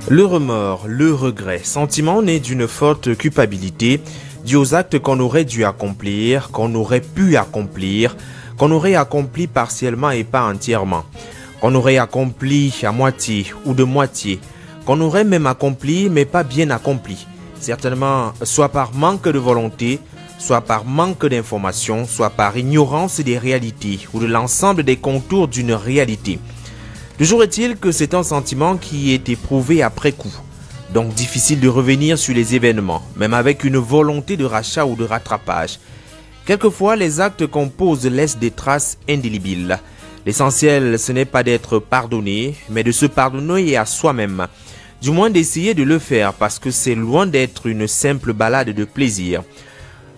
Le remords, le regret, sentiment né d'une forte culpabilité dû aux actes qu'on aurait dû accomplir, qu'on aurait pu accomplir, qu'on aurait accompli partiellement et pas entièrement, qu'on aurait accompli à moitié ou de moitié, qu'on aurait même accompli mais pas bien accompli, certainement soit par manque de volonté, soit par manque d'information, soit par ignorance des réalités ou de l'ensemble des contours d'une réalité. Toujours est-il que c'est un sentiment qui est éprouvé après coup, donc difficile de revenir sur les événements, même avec une volonté de rachat ou de rattrapage. Quelquefois, les actes qu'on pose laissent des traces indélébiles. L'essentiel, ce n'est pas d'être pardonné, mais de se pardonner à soi-même. Du moins d'essayer de le faire, parce que c'est loin d'être une simple balade de plaisir.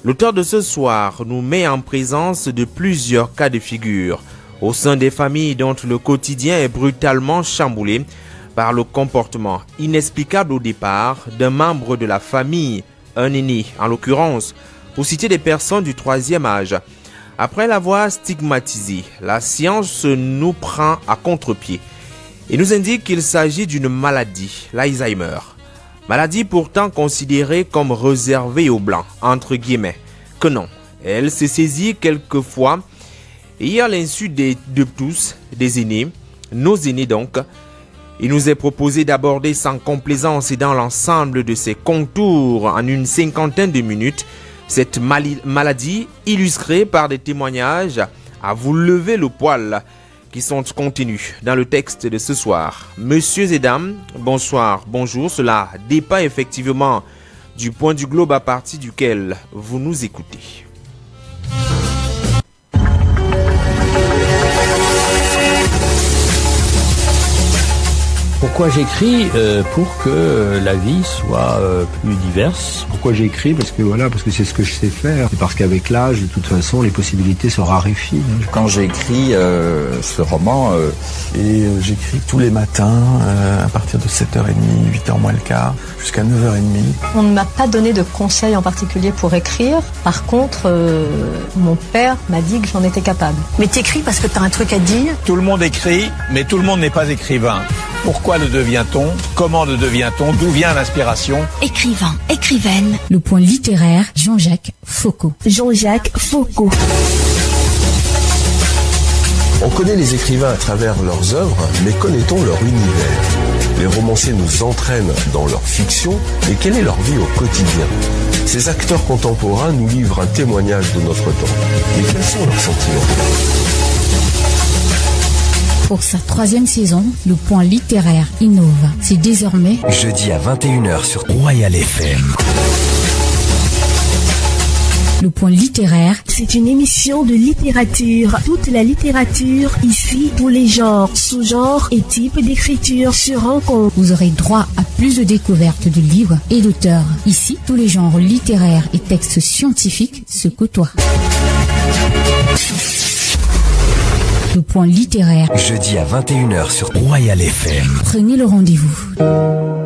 L'auteur de ce soir nous met en présence de plusieurs cas de figure, au sein des familles dont le quotidien est brutalement chamboulé par le comportement inexplicable au départ d'un membre de la famille, un aîné en l'occurrence, pour citer des personnes du troisième âge. Après l'avoir stigmatisé, la science nous prend à contre-pied et nous indique qu'il s'agit d'une maladie, l'Alzheimer. Maladie pourtant considérée comme réservée aux blancs, entre guillemets, que non, elle se saisit quelquefois. Et à l'insu de tous, des aînés, nos aînés donc, il nous est proposé d'aborder sans complaisance et dans l'ensemble de ses contours en une cinquantaine de minutes, cette maladie illustrée par des témoignages à vous lever le poil qui sont contenus dans le texte de ce soir. Messieurs et dames, bonsoir, bonjour, cela dépend effectivement du point du globe à partir duquel vous nous écoutez. Pourquoi j'écris? Pour que la vie soit plus diverse. Pourquoi j'écris? Parce que c'est ce que je sais faire. Et parce qu'avec l'âge, de toute façon, les possibilités se raréfient. Quand j'écris ce roman, j'écris tous les matins à partir de 7h30, 8h moins le quart, jusqu'à 9h30. On ne m'a pas donné de conseils en particulier pour écrire. Par contre, mon père m'a dit que j'en étais capable. Mais t'écris parce que t'as un truc à dire? Tout le monde écrit, mais tout le monde n'est pas écrivain. Pourquoi le devient-on? Comment le devient-on? D'où vient l'inspiration? Écrivain, écrivaine. Le point littéraire, Jean-Jacques Foucault. Jean-Jacques Foucault. On connaît les écrivains à travers leurs œuvres, mais connaît-on leur univers? Les romanciers nous entraînent dans leur fiction, mais quelle est leur vie au quotidien? Ces acteurs contemporains nous livrent un témoignage de notre temps. Mais quels sont leurs sentiments? Pour sa 3e saison, le point littéraire innove. C'est désormais jeudi à 21h sur Royal FM. Le point littéraire, c'est une émission de littérature. Toute la littérature, ici, tous les genres, sous-genres et types d'écriture se rencontrent. Vous aurez droit à plus de découvertes de livres et d'auteurs. Ici, tous les genres littéraires et textes scientifiques se côtoient. Le point littéraire, jeudi à 21h sur Royal FM. Prenez le rendez-vous.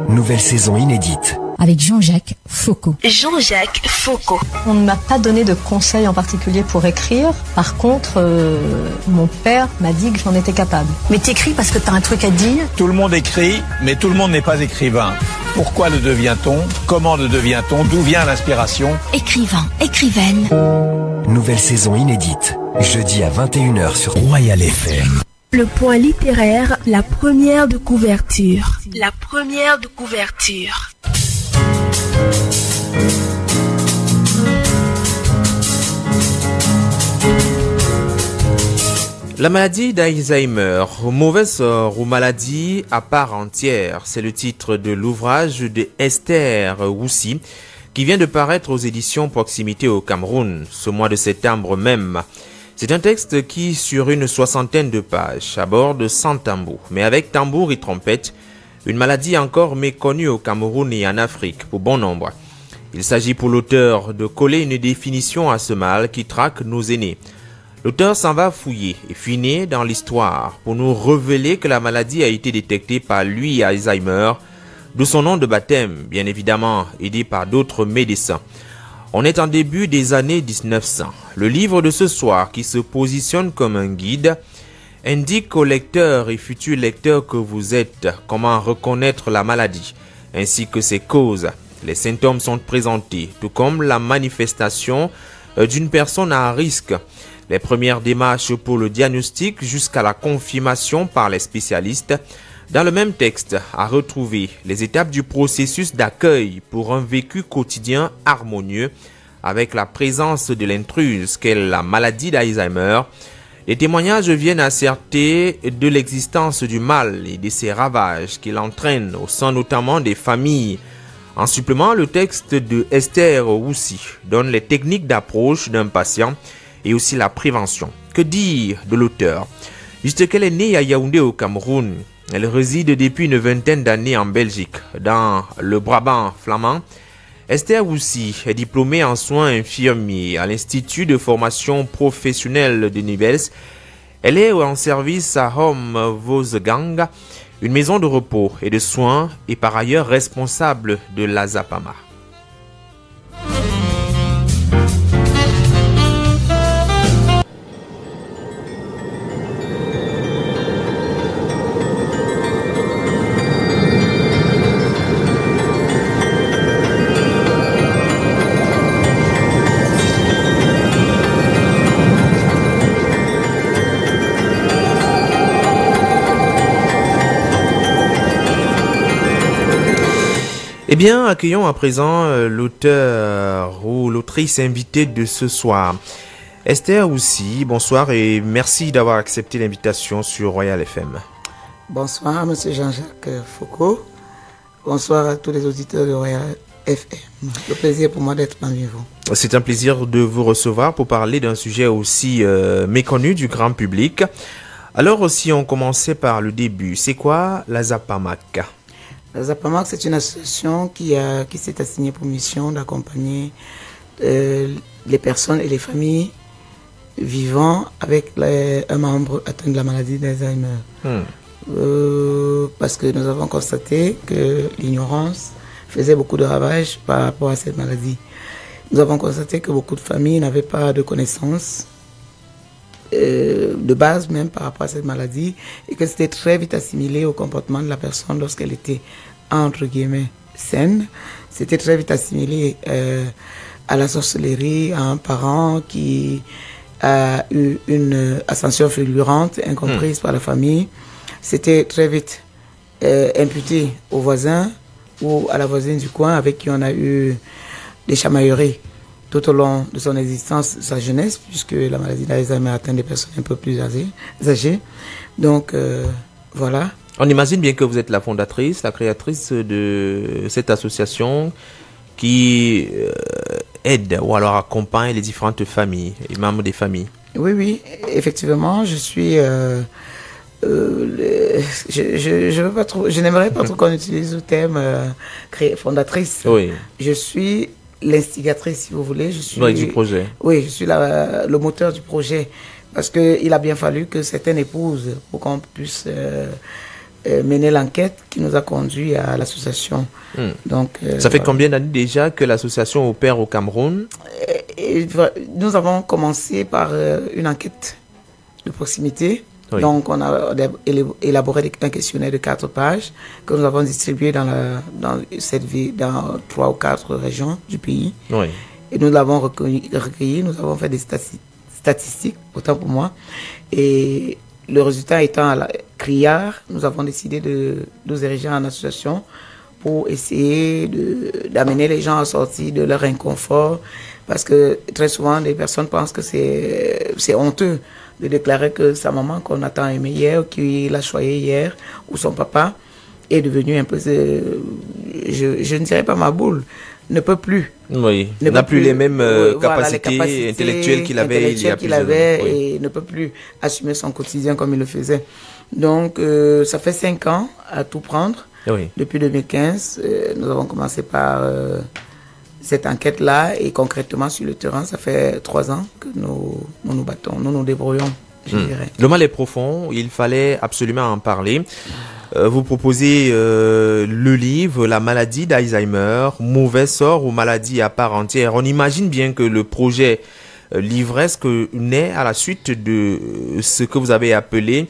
Nouvelle saison inédite avec Jean-Jacques Foucault. Jean-Jacques Foucault. On ne m'a pas donné de conseils en particulier pour écrire. Par contre, mon père m'a dit que j'en étais capable. Mais t'écris parce que t'as un truc à dire? Tout le monde écrit, mais tout le monde n'est pas écrivain. Pourquoi le devient-on? Comment le devient-on? D'où vient l'inspiration? Écrivain, écrivaine. Nouvelle saison inédite, jeudi à 21h sur Royal FM. Le point littéraire, la première de couverture. La première de couverture. La maladie d'Alzheimer, mauvais sort ou maladie à part entière, c'est le titre de l'ouvrage de Esther Roussi qui vient de paraître aux éditions Proximité au Cameroun ce mois de septembre même. C'est un texte qui, sur une 60aine de pages, aborde sans tambour, mais avec tambour et trompette, une maladie encore méconnue au Cameroun et en Afrique pour bon nombre. Il s'agit pour l'auteur de coller une définition à ce mal qui traque nos aînés. L'auteur s'en va fouiller et fouiner dans l'histoire pour nous révéler que la maladie a été détectée par lui, Alzheimer, de son nom de baptême, bien évidemment aidé par d'autres médecins. On est en début des années 1900. Le livre de ce soir, qui se positionne comme un guide, indique aux lecteurs et futurs lecteurs que vous êtes comment reconnaître la maladie, ainsi que ses causes. Les symptômes sont présentés, tout comme la manifestation d'une personne à risque. Les premières démarches pour le diagnostic jusqu'à la confirmation par les spécialistes. Dans le même texte, à retrouver les étapes du processus d'accueil pour un vécu quotidien harmonieux avec la présence de l'intruse qu'est la maladie d'Alzheimer. Les témoignages viennent asserter de l'existence du mal et de ses ravages qu'il entraîne au sein notamment des familles. En supplément, le texte de Esther Woussi donne les techniques d'approche d'un patient et aussi la prévention. Que dire de l'auteur? Juste qu'elle est née à Yaoundé au Cameroun, elle réside depuis une vingtaine d'années en Belgique, dans le Brabant flamand. Esther Woussi est diplômée en soins infirmiers à l'Institut de formation professionnelle de Nivelles. Elle est en service à Hom-Vosgang, une maison de repos et de soins, et par ailleurs responsable de l'Azapama. Eh bien, accueillons à présent l'auteur ou l'autrice invitée de ce soir. Esther Woussi, bonsoir et merci d'avoir accepté l'invitation sur Royal FM. Bonsoir, monsieur Jean-Jacques Foucault. Bonsoir à tous les auditeurs de Royal FM. Le plaisir pour moi d'être parmi vous. C'est un plaisir de vous recevoir pour parler d'un sujet aussi méconnu du grand public. Alors, si on commençait par le début, c'est quoi l'Azapamac? L'Azapamac, c'est une association qui s'est assignée pour mission d'accompagner les personnes et les familles vivant avec un membre atteint de la maladie d'Alzheimer. Parce que nous avons constaté que l'ignorance faisait beaucoup de ravages par rapport à cette maladie. Nous avons constaté que beaucoup de familles n'avaient pas de connaissances de base même par rapport à cette maladie et que c'était très vite assimilé au comportement de la personne lorsqu'elle était entre guillemets saine. C'était très vite assimilé à la sorcellerie, à un parent qui a eu une ascension fulgurante incomprise par la famille. C'était très vite imputé au voisin ou à la voisine du coin avec qui on a eu des chamailleries tout au long de son existence, sa jeunesse, puisque la maladie d'Alzheimer atteint des personnes un peu plus âgées. Donc, voilà. On imagine bien que vous êtes la fondatrice, la créatrice de cette association qui aide ou alors accompagne les différentes familles, les membres des familles. Oui, oui, effectivement, je suis... je n'aimerais pas trop qu'on utilise le terme fondatrice. Oui. Je suis l'instigatrice, si vous voulez. Je suis, du projet. Oui, je suis le moteur du projet. Parce qu'il a bien fallu que certaines épouses, pour qu'on puisse mener l'enquête qui nous a conduit à l'association. Donc, ça fait combien d'années déjà que l'association opère au Cameroun? Nous avons commencé par une enquête de proximité. Oui. Donc, on a élaboré un questionnaire de 4 pages que nous avons distribué dans cette ville, dans 3 ou 4 régions du pays. Oui. Et nous l'avons recueilli, nous avons fait des statistiques, autant pour moi. Et le résultat étant criard, nous avons décidé de nous ériger en association pour essayer d'amener les gens à sortir de leur inconfort. Parce que très souvent, les personnes pensent que c'est honteux de déclarer que sa maman qu'on a tant aimée hier, qui l'a choyée hier, ou son papa, est devenu un peu, je ne dirais pas ma boule, ne peut plus. Oui, n'a plus les mêmes capacités intellectuelles qu'il avait il y a plusieurs années. Et ne peut plus assumer son quotidien comme il le faisait. Donc, ça fait 5 ans à tout prendre. Oui. Depuis 2015, nous avons commencé par cette enquête-là et concrètement sur le terrain, ça fait 3 ans que nous nous battons, nous nous débrouillons, je dirais. Le mal est profond, il fallait absolument en parler. Vous proposez le livre « La maladie d'Alzheimer, mauvais sort ou maladie à part entière ». On imagine bien que le projet livresque naît à la suite de ce que vous avez appelé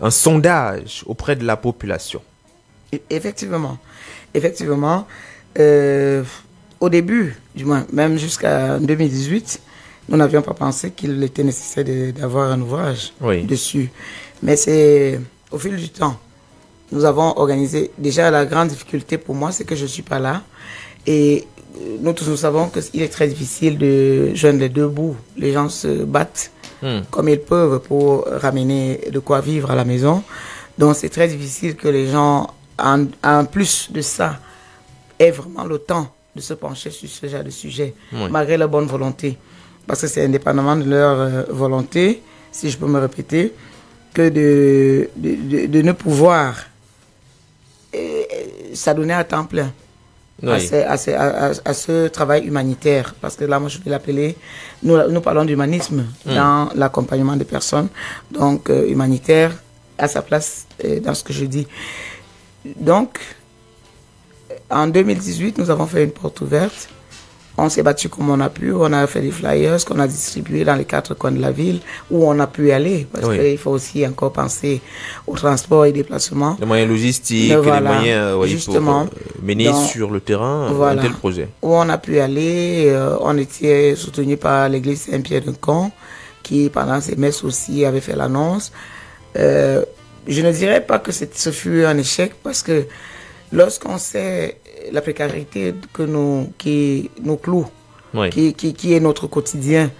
un sondage auprès de la population. Effectivement. Au début, du moins, même jusqu'à 2018, nous n'avions pas pensé qu'il était nécessaire d'avoir un ouvrage dessus. Mais c'est au fil du temps. Nous avons organisé. Déjà, la grande difficulté pour moi, c'est que je ne suis pas là. Et nous tous, nous savons qu'il est très difficile de joindre les deux bouts. Les gens se battent comme ils peuvent pour ramener de quoi vivre à la maison. Donc, c'est très difficile que les gens, en plus de ça, aient vraiment le temps de se pencher sur ce genre de sujet, malgré leur bonne volonté. Parce que c'est indépendamment de leur volonté, si je peux me répéter, que de ne pouvoir s'adonner à temps plein à ce travail humanitaire. Parce que là, moi, je vais l'appeler, nous parlons d'humanisme dans l'accompagnement des personnes. Donc, humanitaire à sa place dans ce que je dis. Donc, en 2018, nous avons fait une porte ouverte. On s'est battu comme on a pu. On a fait des flyers qu'on a distribués dans les 4 coins de la ville où on a pu aller. Parce qu'il faut aussi encore penser au transport et déplacement. Les moyens logistiques, les moyens justement, pour mener sur le terrain un tel projet. Où on a pu aller, on était soutenu par l'église Saint-Pierre-de-Camp qui, pendant ses messes aussi, avait fait l'annonce. Je ne dirais pas que ce fut un échec parce que lorsqu'on sait la précarité qui nous cloue, qui est notre quotidien,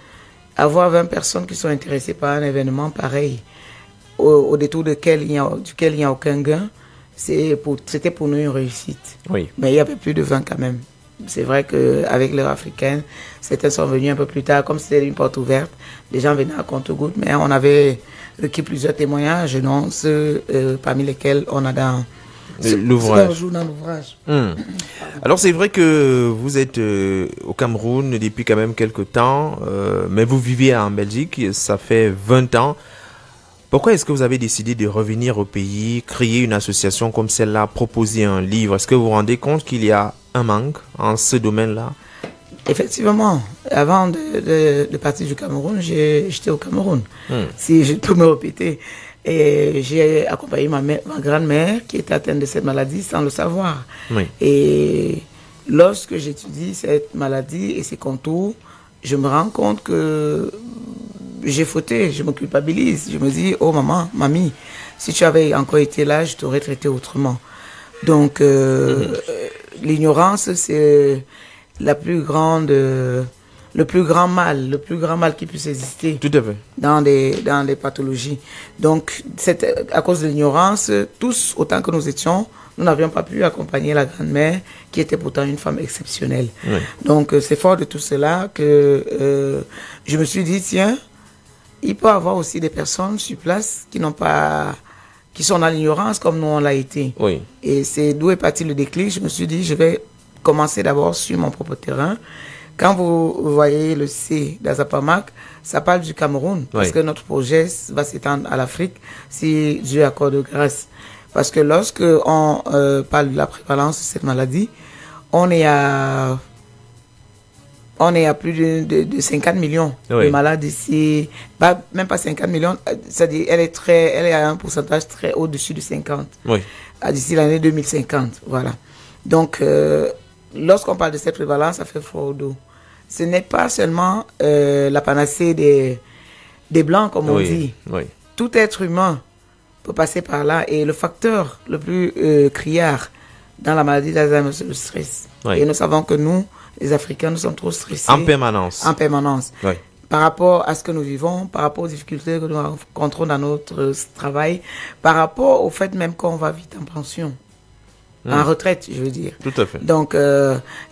avoir 20 personnes qui sont intéressées par un événement pareil, au détour duquel il n'y a aucun gain, c'était pour nous une réussite. Mais il y avait plus de 20 quand même. C'est vrai qu'avec l'heure africaine, certains sont venus un peu plus tard, comme c'était une porte ouverte, les gens venaient à compte-gouttes, mais on avait requis plusieurs témoignages, dont ceux parmi lesquels on a dans l'ouvrage. Alors c'est vrai que vous êtes au Cameroun depuis quand même quelques temps, mais vous vivez en Belgique, ça fait 20 ans. Pourquoi est-ce que vous avez décidé de revenir au pays, créer une association comme celle-là, proposer un livre? Est-ce que vous vous rendez compte qu'il y a un manque en ce domaine-là? Effectivement, avant de partir du Cameroun, j'étais au Cameroun, si je peux me répéter. Et j'ai accompagné ma grand-mère qui était atteinte de cette maladie sans le savoir. Et lorsque j'étudie cette maladie et ses contours, je me rends compte que j'ai fauté, je me culpabilise. Je me dis, oh maman, mamie, si tu avais encore été là, je t'aurais traité autrement. Donc, l'ignorance, c'est le plus grand mal qui puisse exister. Tout à fait. Dans des pathologies. Donc, à cause de l'ignorance, tous, autant que nous étions, nous n'avions pas pu accompagner la grand-mère, qui était pourtant une femme exceptionnelle. Donc, c'est fort de tout cela que je me suis dit, tiens, il peut y avoir aussi des personnes sur place qui sont dans l'ignorance comme nous on l'a été. Et c'est d'où est parti le déclic. Je me suis dit, je vais commencer d'abord sur mon propre terrain. Quand vous voyez le C d'Azapamac, ça parle du Cameroun, parce que notre projet va s'étendre à l'Afrique, si Dieu accorde grâce. Parce que lorsque on parle de la prévalence de cette maladie, on est à plus de 50 millions de malades ici. Même pas 50 millions, c'est-à-dire elle est à un pourcentage très au-dessus de 50. D'ici l'année 2050, voilà. Donc, lorsqu'on parle de cette prévalence, ça fait froid au dos. Ce n'est pas seulement la panacée des Blancs, comme on dit. Tout être humain peut passer par là. Et le facteur le plus criard dans la maladie d'Alzheimer, c'est le stress. Et nous savons que nous, les Africains, nous sommes trop stressés. En permanence. En permanence. Par rapport à ce que nous vivons, par rapport aux difficultés que nous rencontrons dans notre travail, par rapport au fait même qu'on va vite en pension. En retraite, je veux dire. Tout à fait. Donc,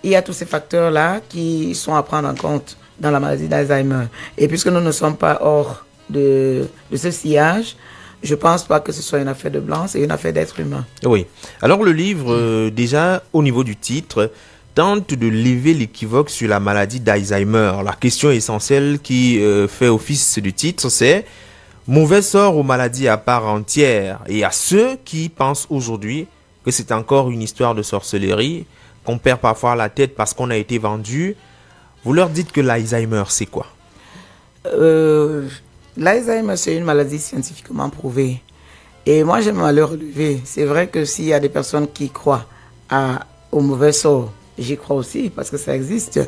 il y a tous ces facteurs-là qui sont à prendre en compte dans la maladie d'Alzheimer. Et puisque nous ne sommes pas hors de ce sillage, je ne pense pas que ce soit une affaire de blanc, c'est une affaire d'être humain. Oui. Alors, le livre, déjà, au niveau du titre, tente de lever l'équivoque sur la maladie d'Alzheimer. La question essentielle qui fait office du titre, c'est « Mauvais sort aux maladies à part entière » et à ceux qui pensent aujourd'hui que c'est encore une histoire de sorcellerie, qu'on perd parfois la tête parce qu'on a été vendu, vous leur dites que l'Alzheimer, c'est quoi? L'Alzheimer, c'est une maladie scientifiquement prouvée. Et moi, j'aime à le relever. C'est vrai que s'il y a des personnes qui croient au mauvais sort, j'y crois aussi parce que ça existe.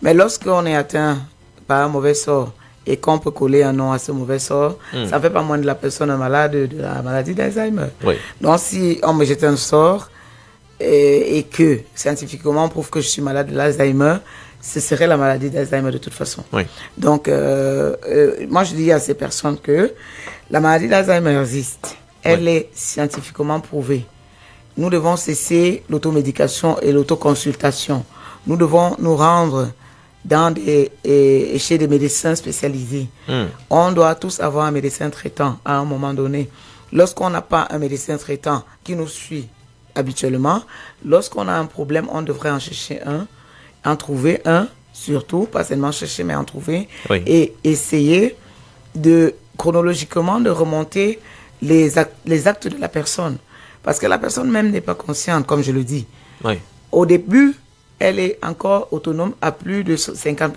Mais lorsqu'on est atteint par un mauvais sort et qu'on peut coller un nom à ce mauvais sort, ça ne fait pas moins de la personne malade de la maladie d'Alzheimer. Oui. Donc, si on me jette un sort et que scientifiquement on prouve que je suis malade de l'Alzheimer, ce serait la maladie d'Alzheimer de toute façon. Oui. Donc, moi, je dis à ces personnes que la maladie d'Alzheimer existe. Elle est scientifiquement prouvée. Nous devons cesser l'automédication et l'autoconsultation. Nous devons nous rendre chez des médecins spécialisés. On doit tous avoir un médecin traitant à un moment donné. Lorsqu'on n'a pas un médecin traitant qui nous suit habituellement, lorsqu'on a un problème, on devrait en chercher un, en trouver un, surtout, pas seulement chercher, mais en trouver, et essayer chronologiquement de remonter les actes de la personne. Parce que la personne même n'est pas consciente, comme je le dis. Oui. Au début, elle est encore autonome à plus de 50%.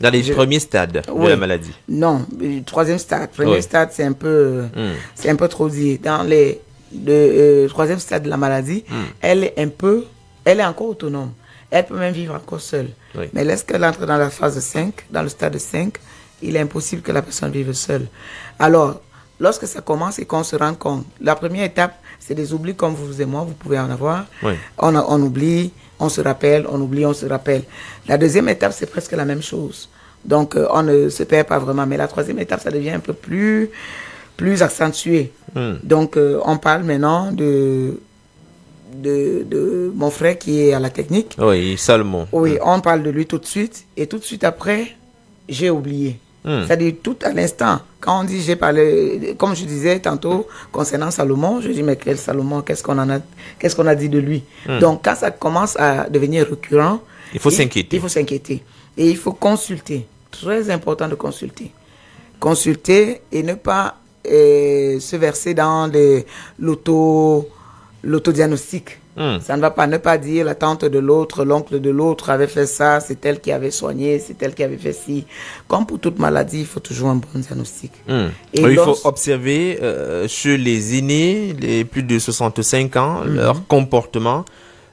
Dans les premiers stades de la maladie? Non, le troisième stade. Premier stade, c'est un peu trop dit. Dans le troisième stade de la maladie, elle est encore autonome. Elle peut même vivre encore seule. Oui. Mais lorsqu'elle entre dans la phase 5, dans le stade 5, il est impossible que la personne vive seule. Alors, lorsque ça commence et qu'on se rend compte, la première étape, c'est des oublis comme vous et moi, vous pouvez en avoir. Oui. On oublie, on se rappelle, on oublie, on se rappelle. La deuxième étape, c'est presque la même chose. Donc, on ne se perd pas vraiment. Mais la troisième étape, ça devient un peu plus accentué. Donc, on parle maintenant de mon frère qui est à la technique. Oui, Salomon. Oui, on parle de lui tout de suite. Et tout de suite après, j'ai oublié. C'est-à-dire tout à l'instant, quand on dit j'ai parlé, comme je disais tantôt concernant Salomon, je dis mais quel Salomon, qu'est-ce qu'on a dit de lui. Donc quand ça commence à devenir récurrent, il faut s'inquiéter. Il faut s'inquiéter et il faut consulter. Très important de consulter et ne pas se verser dans l'autodiagnostic. Ça ne va pas, ne pas dire la tante de l'autre, l'oncle de l'autre avait fait ça, c'est elle qui avait soigné, c'est elle qui avait fait ci. Comme pour toute maladie, il faut toujours un bon diagnostic. Et il faut observer chez les aînés, les plus de 65 ans, leur comportement,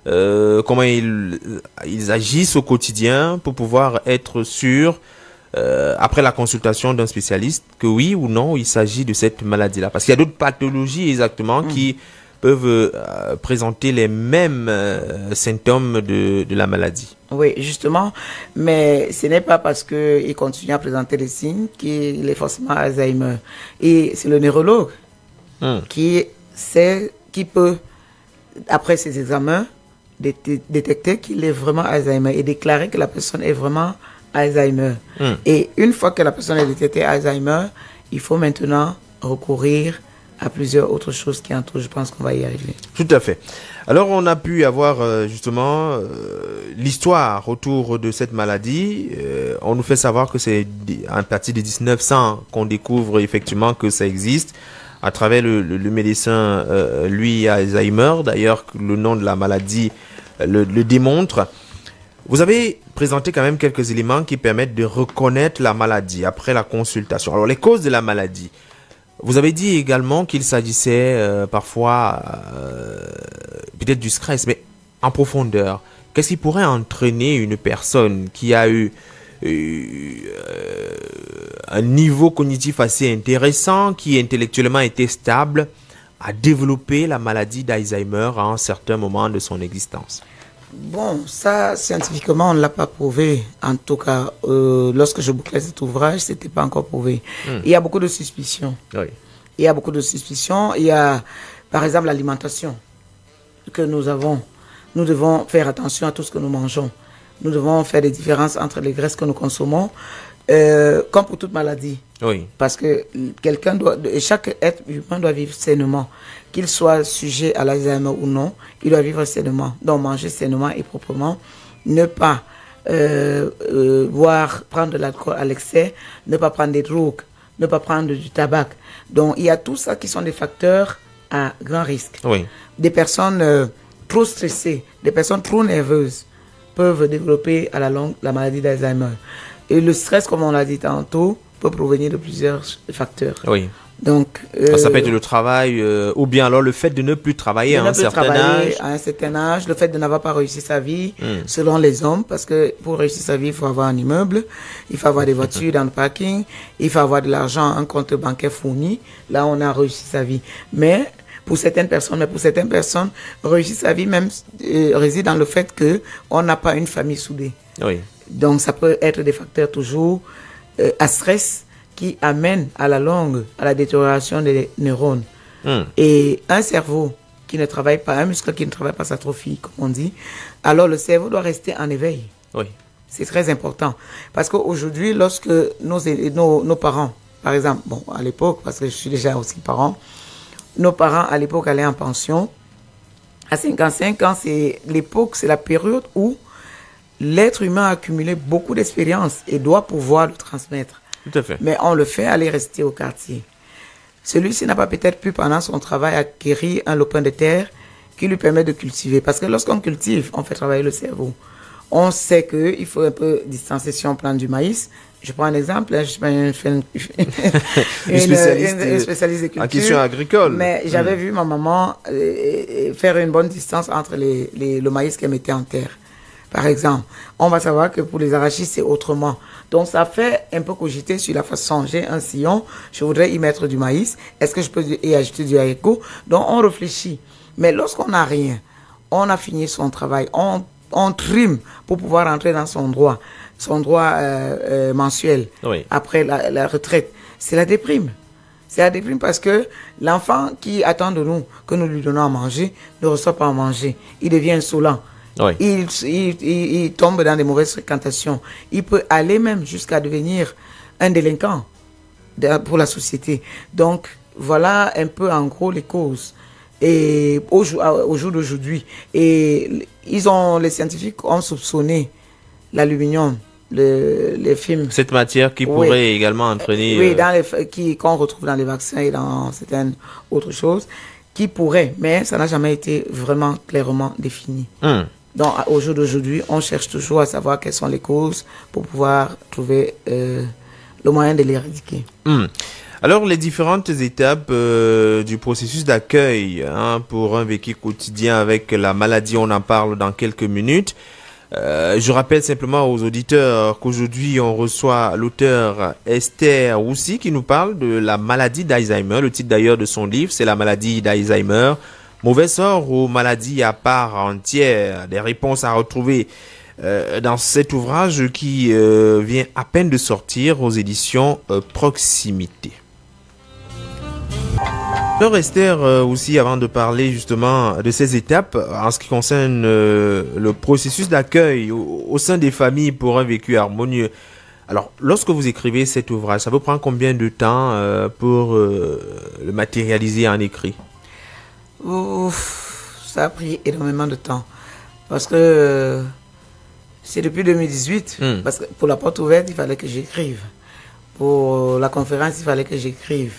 comment ils agissent au quotidien pour pouvoir être sûr, après la consultation d'un spécialiste, que oui ou non, il s'agit de cette maladie-là. Parce qu'il y a d'autres pathologies exactement qui peuvent présenter les mêmes symptômes de la maladie. Oui, justement, mais ce n'est pas parce qu'il continue à présenter les signes qu'il est forcément Alzheimer. Et c'est le neurologue qui peut, après ses examens, détecter qu'il est vraiment Alzheimer et déclarer que la personne est vraiment Alzheimer. Et une fois que la personne est détectée Alzheimer, il faut maintenant recourir à plusieurs autres choses qui entourent. Je pense qu'on va y arriver. Tout à fait. Alors, on a pu avoir justement l'histoire autour de cette maladie. On nous fait savoir que c'est à partir de 1900 qu'on découvre effectivement que ça existe à travers le médecin Louis Alzheimer. D'ailleurs, le nom de la maladie le démontre. Vous avez présenté quand même quelques éléments qui permettent de reconnaître la maladie après la consultation. Alors, les causes de la maladie. Vous avez dit également qu'il s'agissait parfois peut-être du stress, mais en profondeur. Qu'est-ce qui pourrait entraîner une personne qui a eu un niveau cognitif assez intéressant, qui intellectuellement était stable, à développer la maladie d'Alzheimer à un certain moment de son existence? Bon, ça, scientifiquement, on ne l'a pas prouvé. En tout cas, lorsque je bouclais cet ouvrage, ce n'était pas encore prouvé. Il y a beaucoup de suspicions. Oui. Il y a beaucoup de suspicions. Il y a, par exemple, l'alimentation que nous avons. Nous devons faire attention à tout ce que nous mangeons. Nous devons faire des différences entre les graisses que nous consommons, comme pour toute maladie. Oui. Parce que chaque être humain doit vivre sainement. Qu'il soit sujet à l'Alzheimer ou non, il doit vivre sainement. Donc manger sainement et proprement, ne pas prendre de l'alcool à l'excès, ne pas prendre des drogues, ne pas prendre du tabac. Donc il y a tout ça qui sont des facteurs à grand risque. Oui. Des personnes trop stressées, des personnes trop nerveuses peuvent développer à la longue la maladie d'Alzheimer. Et le stress, comme on l'a dit tantôt, peut provenir de plusieurs facteurs. Oui. Donc, ça peut être le travail ou bien alors le fait de ne plus travailler à un certain âge. À un certain âge, le fait de n'avoir pas réussi sa vie, selon les hommes, parce que pour réussir sa vie, il faut avoir un immeuble, il faut avoir des voitures dans le parking, il faut avoir de l'argent, un compte bancaire fourni. Là, on a réussi sa vie. Mais pour certaines personnes, réussir sa vie même réside dans le fait que on n'a pas une famille soudée. Oui. Donc, ça peut être des facteurs toujours à stress qui amène à la longue à la détérioration des neurones. Et un cerveau qui ne travaille pas, un muscle qui ne travaille pas s'atrophie, comme on dit, alors le cerveau doit rester en éveil. Oui. C'est très important. Parce qu'aujourd'hui, lorsque nos parents, par exemple, bon, à l'époque, parce que je suis déjà aussi parent, nos parents à l'époque allaient en pension. À 55 ans, c'est l'époque, c'est la période où l'être humain a accumulé beaucoup d'expérience et doit pouvoir le transmettre. Tout à fait. Mais on le fait aller rester au quartier. Celui-ci n'a pas peut-être pu, pendant son travail, acquérir un lopin de terre qui lui permet de cultiver. Parce que lorsqu'on cultive, on fait travailler le cerveau. On sait qu'il faut un peu distancer si on plante du maïs. Je prends un exemple, je suis une spécialiste de culture. En question agricole. Mais j'avais vu ma maman faire une bonne distance entre le maïs qu'elle mettait en terre. Par exemple, on va savoir que pour les arachides, c'est autrement. Donc, ça fait un peu cogiter sur la façon. J'ai un sillon, je voudrais y mettre du maïs. Est-ce que je peux y ajouter du haricot? Donc, on réfléchit. Mais lorsqu'on n'a rien, on a fini son travail, on trime pour pouvoir entrer dans son droit mensuel, oui, après la retraite. C'est la déprime. C'est la déprime parce que l'enfant qui attend de nous que nous lui donnons à manger ne reçoit pas à manger. Il devient insolent. Oui. Il tombe dans des mauvaises fréquentations. Il peut aller même jusqu'à devenir un délinquant pour la société. Donc, voilà un peu en gros les causes. Et au jour d'aujourd'hui. Et les scientifiques ont soupçonné l'aluminium, les films. Cette matière qui pourrait également entraîner... Oui, qu'on retrouve dans les vaccins et dans certaines autres choses, qui pourrait, mais ça n'a jamais été vraiment clairement défini. Donc, au jour d'aujourd'hui, on cherche toujours à savoir quelles sont les causes pour pouvoir trouver le moyen de l'éradiquer. Alors, les différentes étapes du processus d'accueil pour un vécu quotidien avec la maladie, on en parle dans quelques minutes. Je rappelle simplement aux auditeurs qu'aujourd'hui, on reçoit l'auteur Esther Roussi qui nous parle de la maladie d'Alzheimer. Le titre d'ailleurs de son livre, c'est La maladie d'Alzheimer. Mauvais sort aux maladies à part entière. Des réponses à retrouver dans cet ouvrage qui vient à peine de sortir aux éditions Proximité. Alors Esther, aussi avant de parler justement de ces étapes en ce qui concerne le processus d'accueil au sein des familles pour un vécu harmonieux. Alors lorsque vous écrivez cet ouvrage, ça vous prend combien de temps pour le matérialiser en écrit? Ça a pris énormément de temps parce que c'est depuis 2018. Parce que pour la porte ouverte, il fallait que j'écrive. Pour la conférence, il fallait que j'écrive.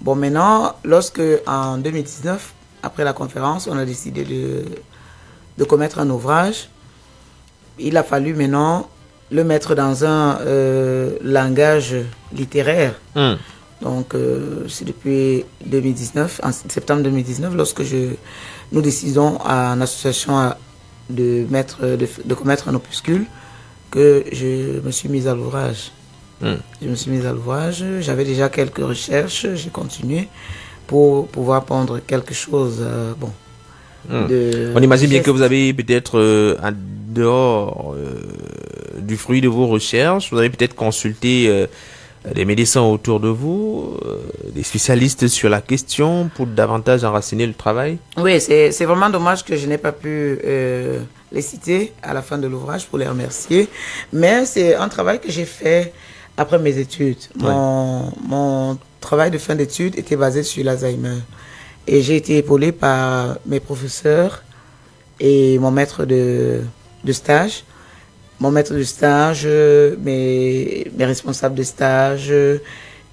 Bon, maintenant, lorsque en 2019, après la conférence, on a décidé de commettre un ouvrage, il a fallu maintenant le mettre dans un langage littéraire. Donc, c'est depuis 2019, en septembre 2019, lorsque nous décidons en association de commettre un opuscule, que je me suis mise à l'ouvrage. Je me suis mise à l'ouvrage, j'avais déjà quelques recherches, j'ai continué pour pouvoir pondre quelque chose. On imagine bien que vous avez peut-être, en dehors du fruit de vos recherches, vous avez peut-être consulté des médecins autour de vous, des spécialistes sur la question pour davantage enraciner le travail. Oui, c'est vraiment dommage que je n'ai pas pu les citer à la fin de l'ouvrage pour les remercier. Mais c'est un travail que j'ai fait après mes études. Mon travail de fin d'études était basé sur l'Alzheimer. Et j'ai été épaulé par mes professeurs et mon maître de stage. Mon maître de stage, mes responsables de stage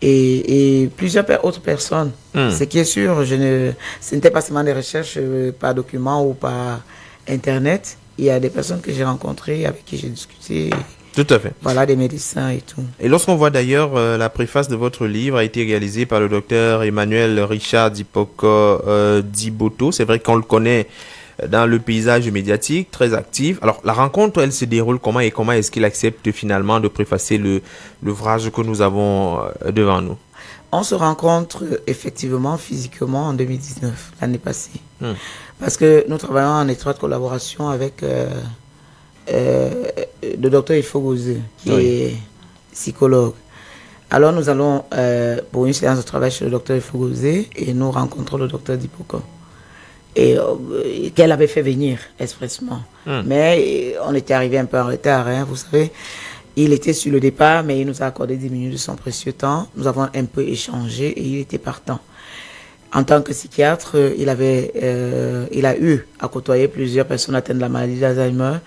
et plusieurs autres personnes. Ce qui est sûr, ce n'était pas seulement des recherches par document ou par Internet. Il y a des personnes que j'ai rencontrées, avec qui j'ai discuté. Tout Tout à fait. Voilà, des médecins et tout. Et lorsqu'on voit d'ailleurs la préface de votre livre a été réalisée par le docteur Emmanuel Richard Dipoko Diboto, c'est vrai qu'on le connaît dans le paysage médiatique, très actif. Alors, la rencontre, elle se déroule comment et comment est-ce qu'il accepte finalement de préfacer l'ouvrage que nous avons devant nous? On se rencontre effectivement physiquement en 2019, l'année passée. Parce que nous travaillons en étroite collaboration avec le docteur Ifogose, qui est psychologue. Alors nous allons pour une séance de travail chez le docteur Ifogose et nous rencontrons le docteur Dipoko. Et qu'elle avait fait venir expressement. Mais on était arrivé un peu en retard, hein, vous savez. Il était sur le départ, mais il nous a accordé 10 minutes de son précieux temps. Nous avons un peu échangé et il était partant. En tant que psychiatre, il a eu à côtoyer plusieurs personnes atteintes de la maladie d'Alzheimer,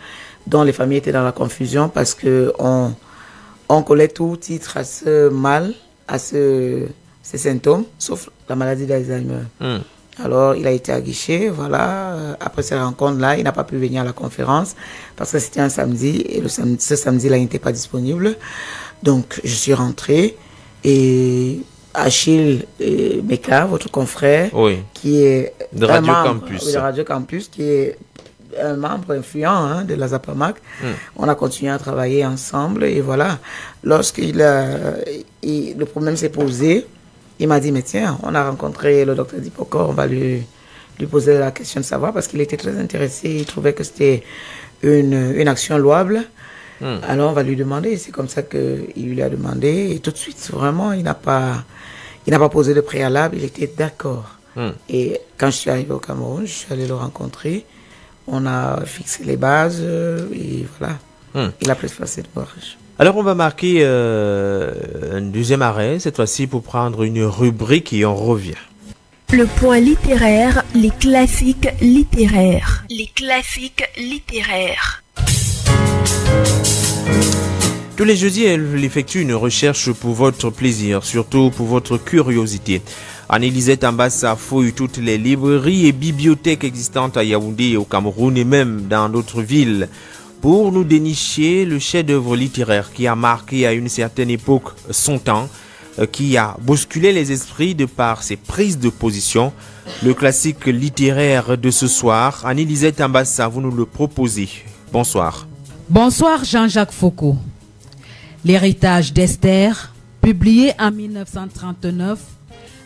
dont les familles étaient dans la confusion parce que on collait tout titre à ce mal, à ces symptômes, sauf la maladie d'Alzheimer. Alors, il a été aguiché, voilà. Après cette rencontre-là, il n'a pas pu venir à la conférence parce que c'était un samedi et ce samedi-là, il n'était pas disponible. Donc, je suis rentré et Achille Meka, votre confrère, qui est de Radio Campus. De Radio Campus, qui est un membre influent de la Zapamac. On a continué à travailler ensemble et voilà. Le problème s'est posé, il m'a dit, mais tiens, on a rencontré le docteur Dipoko, on va lui poser la question de savoir parce qu'il était très intéressé, il trouvait que c'était une action louable. Alors on va lui demander, c'est comme ça qu'il lui a demandé et tout de suite, vraiment, il n'a pas posé de préalable, il était d'accord. Et quand je suis arrivé au Cameroun, je suis allé le rencontrer, on a fixé les bases et voilà, il a préfacé l'ouvrage. Alors on va marquer un deuxième arrêt, cette fois-ci pour prendre une rubrique et on revient. Le point littéraire, les classiques littéraires. Les classiques littéraires. Tous les jeudis, elle effectue une recherche pour votre plaisir, surtout pour votre curiosité. Anne-Elisette Ambassa fouille toutes les librairies et bibliothèques existantes à Yaoundé, au Cameroun et même dans d'autres villes pour nous dénicher le chef-d'œuvre littéraire qui a marqué à une certaine époque son temps, qui a bousculé les esprits de par ses prises de position. Le classique littéraire de ce soir, Anne-Elisette Ambassa, vous nous le proposez. Bonsoir. Bonsoir Jean-Jacques Foucault. L'héritage d'Esther, publié en 1939,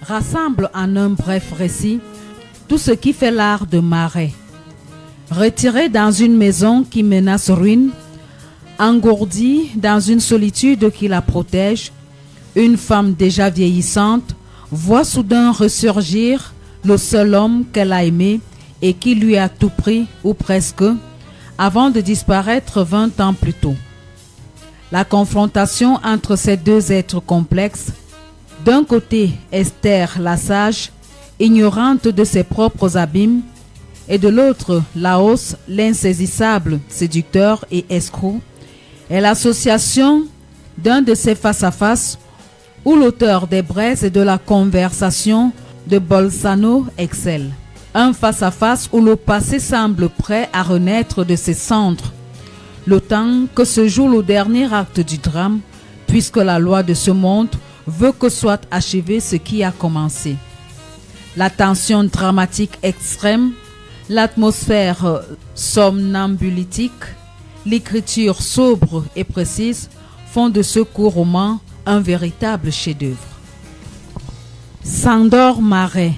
rassemble en un bref récit tout ce qui fait l'art de Marais. Retirée dans une maison qui menace ruine, engourdie dans une solitude qui la protège, une femme déjà vieillissante voit soudain ressurgir le seul homme qu'elle a aimé et qui lui a tout pris, ou presque, avant de disparaître 20 ans plus tôt. La confrontation entre ces deux êtres complexes, d'un côté Esther la sage, ignorante de ses propres abîmes, et de l'autre Laos, l'insaisissable, séducteur et escroc, est l'association d'un de ces face-à-face où l'auteur des braises et de la conversation de Bolzano excelle. Un face-à-face où le passé semble prêt à renaître de ses cendres, le temps que se joue le dernier acte du drame, puisque la loi de ce monde veut que soit achevé ce qui a commencé. La tension dramatique extrême, l'atmosphère somnambulitique, l'écriture sobre et précise font de ce court roman un véritable chef-d'œuvre. Sándor Márai,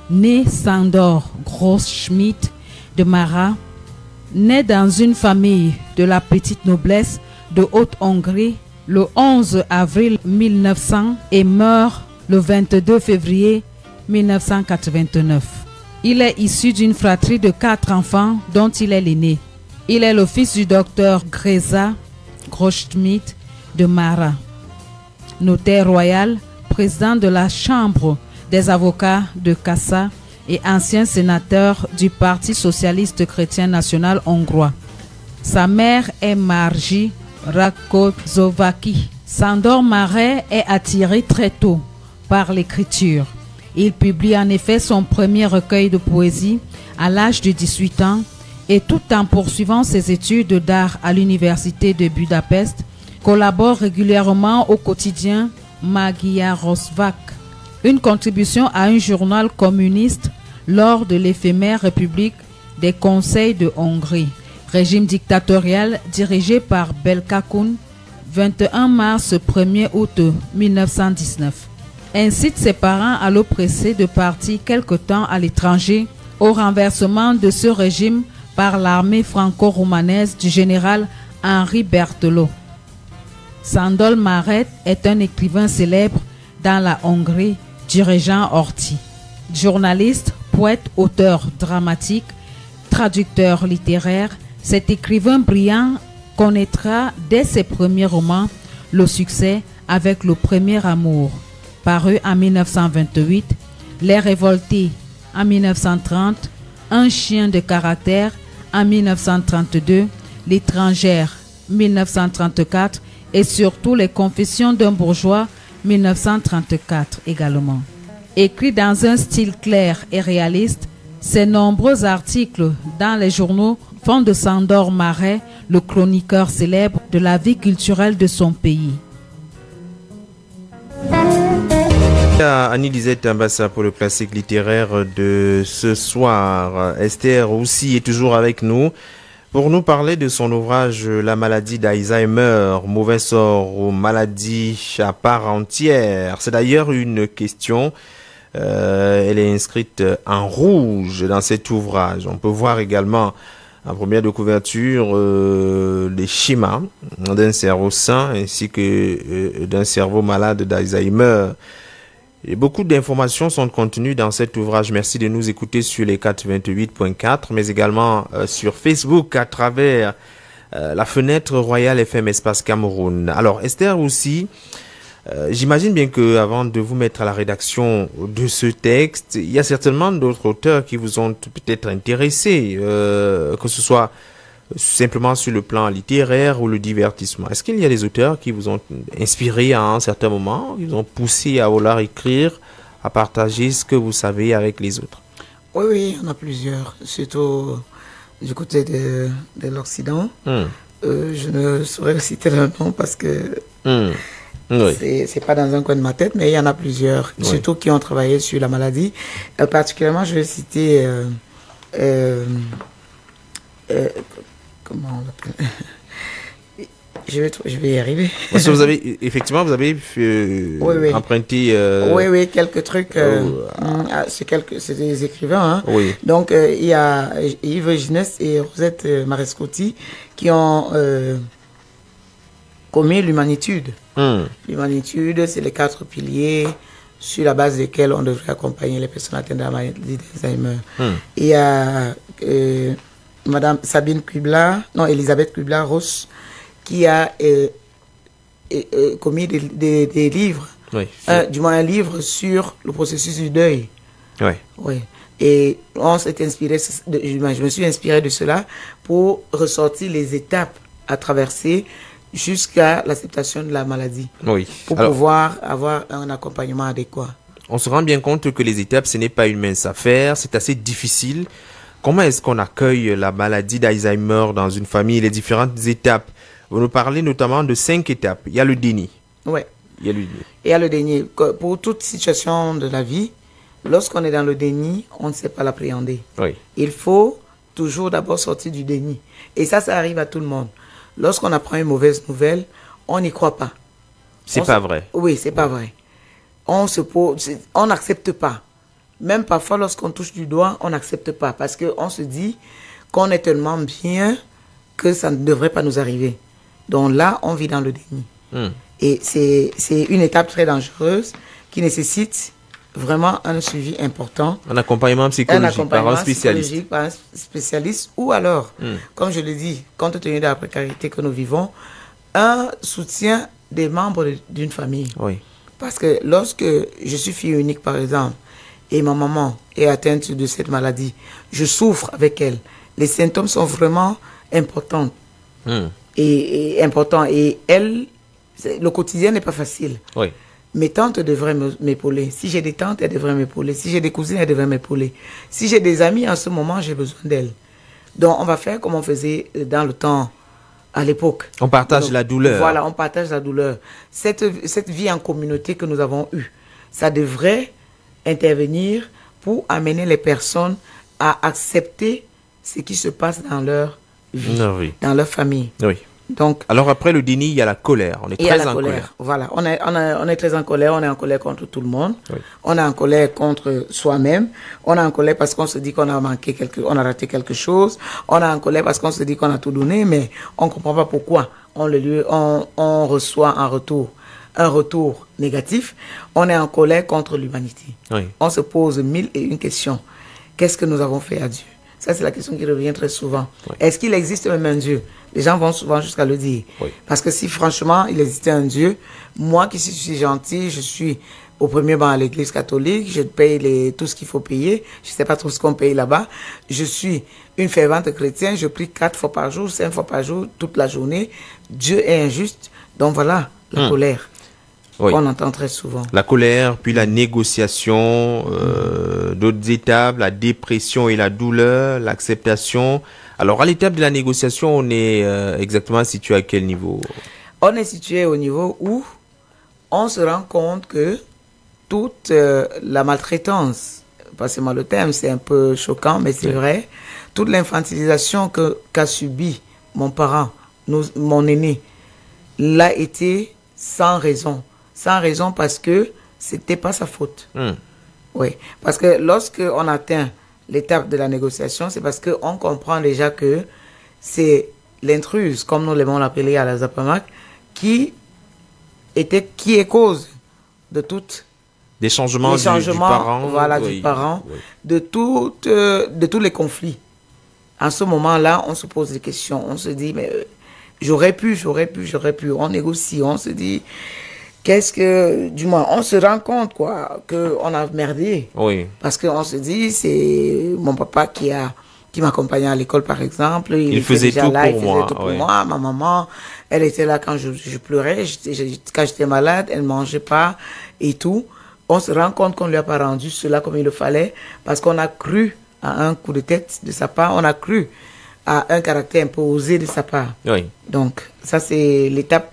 né Sándor Grossschmidt de Márai, né dans une famille de la petite noblesse de Haute-Hongrie le 11 avril 1900 et meurt le 22 février 1989. Il est issu d'une fratrie de 4 enfants dont il est l'aîné. Il est le fils du docteur Gréza Grossschmidt de Márai, notaire royal, président de la Chambre des avocats de Kassa et ancien sénateur du Parti socialiste chrétien national hongrois. Sa mère est Margie Rakozovaki. Sándor Márai est attiré très tôt par l'écriture. Il publie en effet son premier recueil de poésie à l'âge de 18 ans et tout en poursuivant ses études d'art à l'université de Budapest, collabore régulièrement au quotidien Magyarország, une contribution à un journal communiste lors de l'éphémère République des Conseils de Hongrie, régime dictatorial dirigé par Béla Kun, 21 mars 1er août 1919. Incite ses parents à l'oppresser de partir quelque temps à l'étranger au renversement de ce régime par l'armée franco-roumanaise du général Henri Berthelot. Sándor Márai est un écrivain célèbre dans la Hongrie du régent Horthy. Journaliste, poète, auteur dramatique, traducteur littéraire, cet écrivain brillant connaîtra dès ses premiers romans le succès avec Le Premier Amour, paru en 1928, Les Révoltés en 1930, Un chien de caractère en 1932, L'étrangère 1934 et surtout Les Confessions d'un bourgeois 1934 également. Écrit dans un style clair et réaliste, ses nombreux articles dans les journaux font de Sándor Márai le chroniqueur célèbre de la vie culturelle de son pays. Annie-Lisette Ambassa pour le classique littéraire de ce soir. Esther aussi est toujours avec nous pour nous parler de son ouvrage La maladie d'Alzheimer, mauvais sort aux maladies à part entière. C'est d'ailleurs une question. Elle est inscrite en rouge dans cet ouvrage. On peut voir également en première de couverture les schémas d'un cerveau sain ainsi que d'un cerveau malade d'Alzheimer. Et beaucoup d'informations sont contenues dans cet ouvrage. Merci de nous écouter sur les 428.4, mais également sur Facebook à travers la fenêtre Royal FM Espace Cameroun. Alors Esther aussi, j'imagine bien que avant de vous mettre à la rédaction de ce texte, il y a certainement d'autres auteurs qui vous ont peut-être intéressé, que ce soit simplement sur le plan littéraire ou le divertissement. Est-ce qu'il y a des auteurs qui vous ont inspiré à un certain moment, qui vous ont poussé à vouloir écrire, à partager ce que vous savez avec les autres? Oui, il y en a plusieurs, surtout du côté de l'Occident. Je ne saurais citer le nom parce que c'est pas dans un coin de ma tête, mais il y en a plusieurs, surtout qui ont travaillé sur la maladie. Particulièrement, je vais citer... comment on l'appelle? Je vais y arriver. Parce que vous avez emprunté... Oui, quelques trucs. C'est des écrivains. Hein. Oui. Donc, il y a Yves Ginès et Rosette Marescotti qui ont commis l'humanitude. L'humanitude, c'est les 4 piliers sur la base desquels on devrait accompagner les personnes atteintes de la maladie d'Alzheimer. Il y a... Madame Sabine Elisabeth Kubler-Ross, qui a commis des livres, du moins un livre sur le processus du deuil. Oui. Et on s'est inspiré, je me suis inspiré de cela pour ressortir les étapes à traverser jusqu'à l'acceptation de la maladie. Pour pouvoir avoir un accompagnement adéquat. On se rend bien compte que les étapes, ce n'est pas une mince affaire, c'est assez difficile. Comment est-ce qu'on accueille la maladie d'Alzheimer dans une famille, les différentes étapes? Vous nous parlez notamment de 5 étapes. Il y a le déni. Oui. Il y a le déni. Il y a le déni. Pour toute situation de la vie, lorsqu'on est dans le déni, on ne sait pas l'appréhender. Il faut toujours d'abord sortir du déni. Et ça arrive à tout le monde. Lorsqu'on apprend une mauvaise nouvelle, on n'y croit pas. C'est pas vrai. Oui, c'est pas vrai. On n'accepte pas. Même parfois, lorsqu'on touche du doigt, on n'accepte pas parce qu'on se dit qu'on est tellement bien que ça ne devrait pas nous arriver. Donc là, on vit dans le déni. Et c'est une étape très dangereuse qui nécessite vraiment un suivi important. Un accompagnement psychologique par un spécialiste. Ou alors, comme je l'ai dit, compte tenu de la précarité que nous vivons, un soutien des membres d'une famille. Parce que lorsque je suis fille unique, par exemple, et ma maman est atteinte de cette maladie, je souffre avec elle. Les symptômes sont vraiment importants. Et importants. Et elle, le quotidien n'est pas facile. Mes tantes devraient m'épauler. Si j'ai des tantes, elles devraient m'épauler. Si j'ai des cousines, elles devraient m'épauler. Si j'ai des amis, en ce moment, j'ai besoin d'elles. Donc, on va faire comme on faisait dans le temps, à l'époque. On partage la douleur. Voilà, on partage la douleur. Cette vie en communauté que nous avons eue, ça devrait intervenir pour amener les personnes à accepter ce qui se passe dans leur vie, dans leur famille. Oui. Donc, alors après le déni, il y a la colère. On est très en colère. Voilà, on est très en colère. On est en colère contre tout le monde. Oui. On est en colère contre soi-même. On est en colère parce qu'on se dit qu'on a on a raté quelque chose. On est en colère parce qu'on se dit qu'on a tout donné, mais on comprend pas pourquoi on reçoit un retour négatif. On est en colère contre l'humanité. Oui. On se pose 1001 questions. Qu'est-ce que nous avons fait à Dieu? Ça, c'est la question qui revient très souvent. Oui. Est-ce qu'il existe même un Dieu? Les gens vont souvent jusqu'à le dire. Oui. Parce que si franchement, il existait un Dieu, moi qui suis gentil, je suis au premier banc à l'église catholique, je paye tout ce qu'il faut payer, je ne sais pas trop ce qu'on paye là-bas, je suis une fervente chrétienne, je prie 4 fois par jour, 5 fois par jour, toute la journée. Dieu est injuste. Donc voilà, la colère. Oui. On entend très souvent. La colère, puis la négociation, d'autres étapes, la dépression et la douleur, l'acceptation. Alors, à l'étape de la négociation, on est exactement situé à quel niveau? On est situé au niveau où on se rend compte que toute la maltraitance, passez-moi le terme, c'est un peu choquant, mais c'est vrai, toute l'infantilisation qu'a subi mon parent, mon aîné, l'a été sans raison. Sans raison parce que c'était pas sa faute. Oui, parce que lorsque on atteint l'étape de la négociation, c'est parce qu'on comprend déjà que c'est l'intruse, comme nous l'aimons l'appeler à la Zapamac, qui est cause de toutes des changements du parent, voilà, du parent, de tous les conflits. En ce moment-là, on se pose des questions, on se dit mais j'aurais pu. On négocie, on se dit du moins, on se rend compte, qu'on a merdé. Oui. Parce qu'on se dit, c'est mon papa qui m'accompagnait à l'école, par exemple. Il faisait tout pour moi. Ma maman, elle était là quand je pleurais, quand j'étais malade, elle ne mangeait pas et tout. On se rend compte qu'on ne lui a pas rendu cela comme il le fallait parce qu'on a cru à un coup de tête de sa part, on a cru à un caractère imposé de sa part. Oui. Donc, ça, c'est l'étape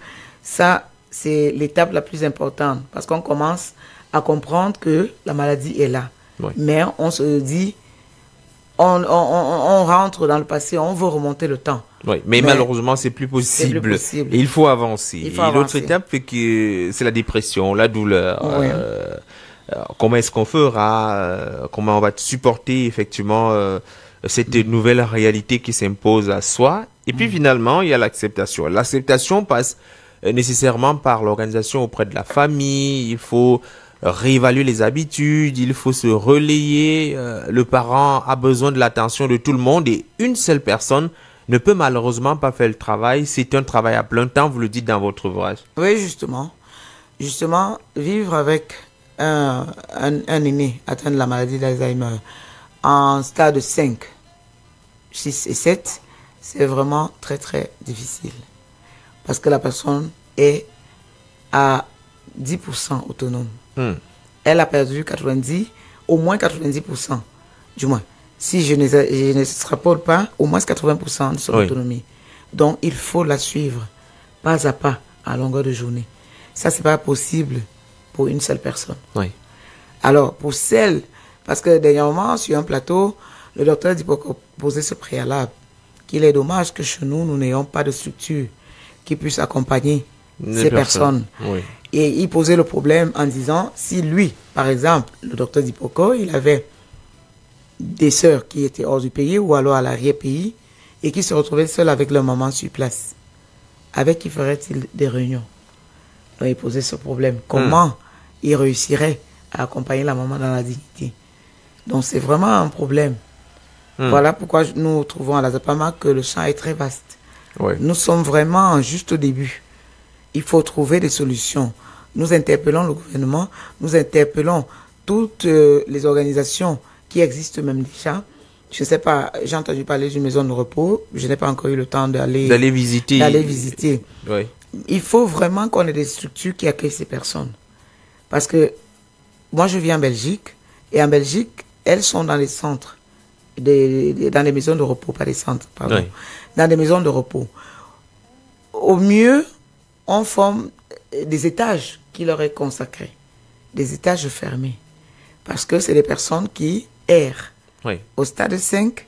la plus importante parce qu'on commence à comprendre que la maladie est là. Oui. Mais on se dit, on rentre dans le passé, on veut remonter le temps. Oui, mais malheureusement, c'est plus possible. Et il faut avancer. Et l'autre étape, c'est la dépression, la douleur. Oui. Comment est-ce qu'on fera? Comment on va supporter effectivement cette nouvelle réalité qui s'impose à soi? Et puis finalement, il y a l'acceptation. L'acceptation passe nécessairement par l'organisation auprès de la famille. Il faut réévaluer les habitudes, il faut se relayer. Le parent a besoin de l'attention de tout le monde et une seule personne ne peut malheureusement pas faire le travail. C'est un travail à plein temps, vous le dites dans votre ouvrage. Oui, justement. Justement, vivre avec un aîné atteint de la maladie d'Alzheimer en stade 5, 6 et 7, c'est vraiment très très difficile. Parce que la personne est à 10% autonome. Elle a perdu 90, au moins 90%, du moins. Si je ne extrapole pas, au moins 80% de son autonomie. Donc, il faut la suivre, pas à pas, à longueur de journée. Ça, c'est pas possible pour une seule personne. Oui. Alors, pour celle, parce que dernièrement, sur un plateau, le docteur dit pour poser ce préalable, qu'il est dommage que chez nous, nous n'ayons pas de structure qui puisse accompagner ces personnes. Oui. Et il posait le problème en disant, si lui, par exemple, le docteur Dipoko, il avait des sœurs qui étaient hors du pays ou alors à l'arrière-pays et qui se retrouvaient seuls avec leur maman sur place, avec qui ferait-il des réunions? Donc il posait ce problème. Comment il réussirait à accompagner la maman dans la dignité? Donc c'est vraiment un problème. Voilà pourquoi nous trouvons à la Zapamac que le champ est très vaste. Oui. Nous sommes vraiment juste au début. Il faut trouver des solutions. Nous interpellons le gouvernement, nous interpellons toutes les organisations qui existent même déjà. Je ne sais pas, j'ai entendu parler d'une maison de repos, je n'ai pas encore eu le temps d'aller visiter. Oui. Il faut vraiment qu'on ait des structures qui accueillent ces personnes. Parce que moi je vis en Belgique, et en Belgique, elles sont dans les centres dans les maisons de repos, pas des centres, pardon. Oui. Dans des maisons de repos. Au mieux, on forme des étages qui leur est consacrés. Des étages fermés. Parce que c'est des personnes qui errent. Oui. Au stade 5,